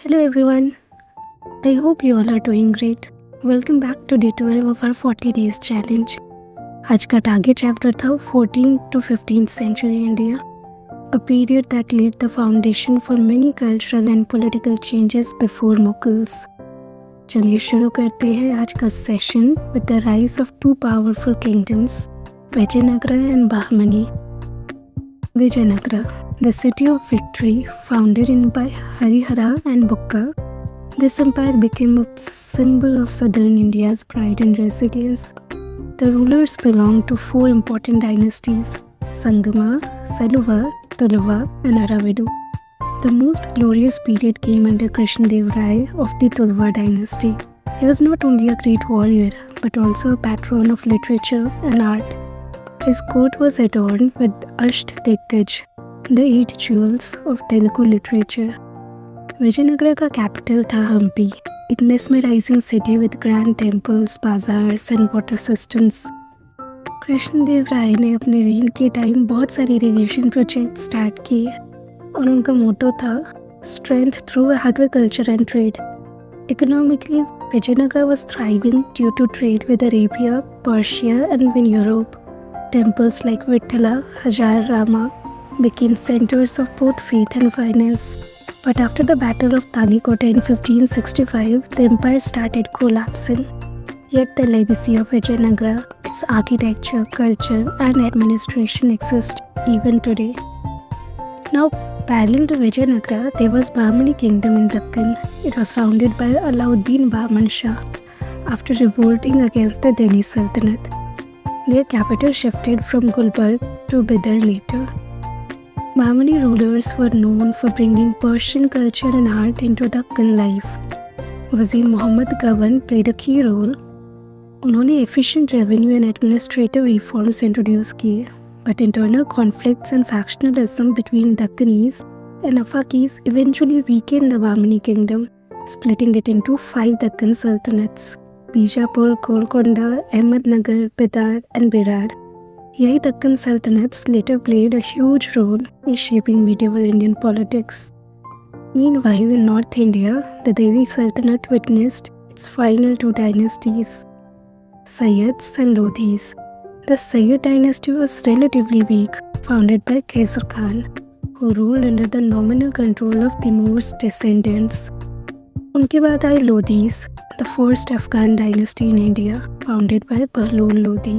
Hello everyone. I hope you all are doing great. Welcome back to day 12 of our 40 days challenge. आज का target chapter था 14th to 15th century India, a period that laid the foundation for many cultural and political changes before Mughals. चलिए शुरू करते हैं आज का session with the rise of two powerful kingdoms, Vijayanagara and Bahmani. Vijayanagara, the city of victory, founded by Harihara and Bukka. This empire became a symbol of southern India's pride and resilience. The rulers belonged to four important dynasties: Sangama, Saluva, Tuluva, and Aravidu. The most glorious period came under Krishnadev Rai of the Tuluva dynasty. He was not only a great warrior, but also a patron of literature and art. His court was adorned with Ashtadiggaj, the 8 jewels of Telugu literature. Vijayanagara का capital था Hampi, a mesmerizing city with grand temples, bazaars and water systems. Krishnadeva राय ने अपने reign के time बहुत सारे irrigation projects start किए और उनका मोटो था strength through agriculture and trade. Economically, Vijayanagara was thriving due to trade with Arabia, Persia and even Europe. Temples like Vithala, Hajar Rama became centers of both faith and finance. But after the Battle of Talikota in 1565, the empire started collapsing. Yet the legacy of Vijayanagara, its architecture, culture and administration exist even today. Now, parallel to Vijayanagara, there was Bahmani kingdom in Deccan. It was founded by Alauddin Bahman Shah after revolting against the Delhi Sultanate. Their capital shifted from Gulbarg to Bidar later. Bahmani rulers were known for bringing Persian culture and art into Deccan life. Wazir Muhammad Gavan played a key role. उन्होंने efficient revenue and administrative reforms introduce किए, but internal conflicts and factionalism between Deccanese and Afakis eventually weakened the Bahmani kingdom, splitting it into 5 Deccan sultanates: Bijapur, Golconda, Ahmednagar, Bidar and Berar. यही Deccan sultanates later played a huge role in shaping medieval Indian politics. Meanwhile, in North India, the Delhi Sultanate witnessed its final 2 dynasties, Sayyids and Lodhis. The Sayyid dynasty was relatively weak, founded by Khaisar Khan, who ruled under the nominal control of Timur's descendants. उनके बाद आई Lodhis, the first Afghan dynasty in India, founded by Bahlol Lodhi.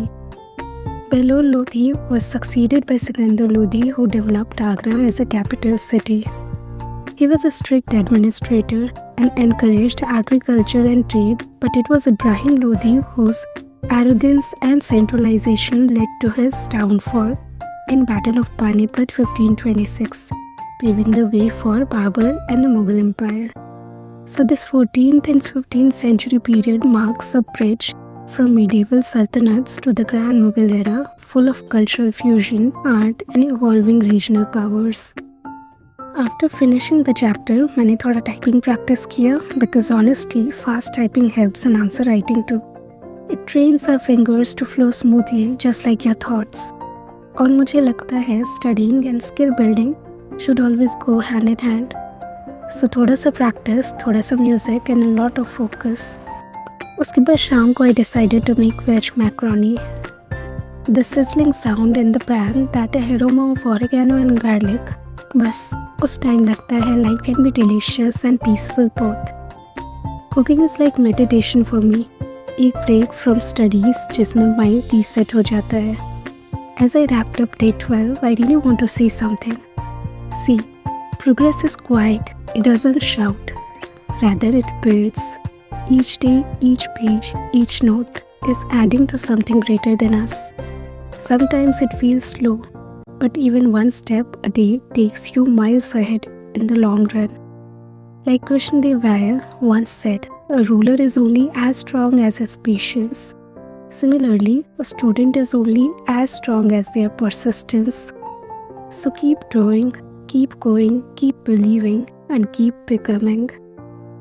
Bahlol Lodhi was succeeded by Sikandar Lodhi, who developed Agra as a capital city. He was a strict administrator and encouraged agriculture and trade, but it was Ibrahim Lodhi whose arrogance and centralization led to his downfall in Battle of Panipat 1526, paving the way for Babur and the Mughal Empire. So this 14th and 15th century period marks a bridge from medieval sultanates to the grand Mughal era, full of cultural fusion, art and evolving regional powers. After finishing the chapter, मैंने थोड़ा typing practice किया because honestly, fast typing helps in answer writing too. It trains our fingers to flow smoothly, just like your thoughts. और मुझे लगता है studying and skill building should always go hand in hand. So थोड़ा सा practice, थोड़ा सा music and a lot of focus. उसके बाद शाम को I decided to make veg macaroni. The sizzling sound in the pan, that aroma of oregano and garlic, बस उस टाइम लगता है life can be delicious and peaceful both. Cooking is like meditation for me. एक break from studies जिसमें mind reset हो जाता है. As I wrapped up day 12, I really want to say something. See, progress is quiet. It doesn't shout. Rather, it builds. Each day, each page, each note is adding to something greater than us. Sometimes it feels slow, but even one step a day takes you miles ahead in the long run. Like Krishnadev Raya once said, a ruler is only as strong as his patience. Similarly, a student is only as strong as their persistence. So keep growing, keep going, keep believing, and keep becoming.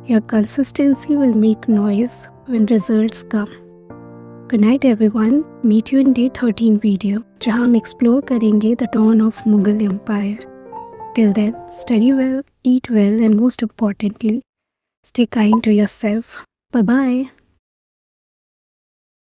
Your consistency will make noise when results come. Good night everyone. Meet you in day 13 video, जहाँ हम explore करेंगे the dawn of Mughal Empire. Till then, study well, eat well, and most importantly, Stay kind to yourself. Bye bye.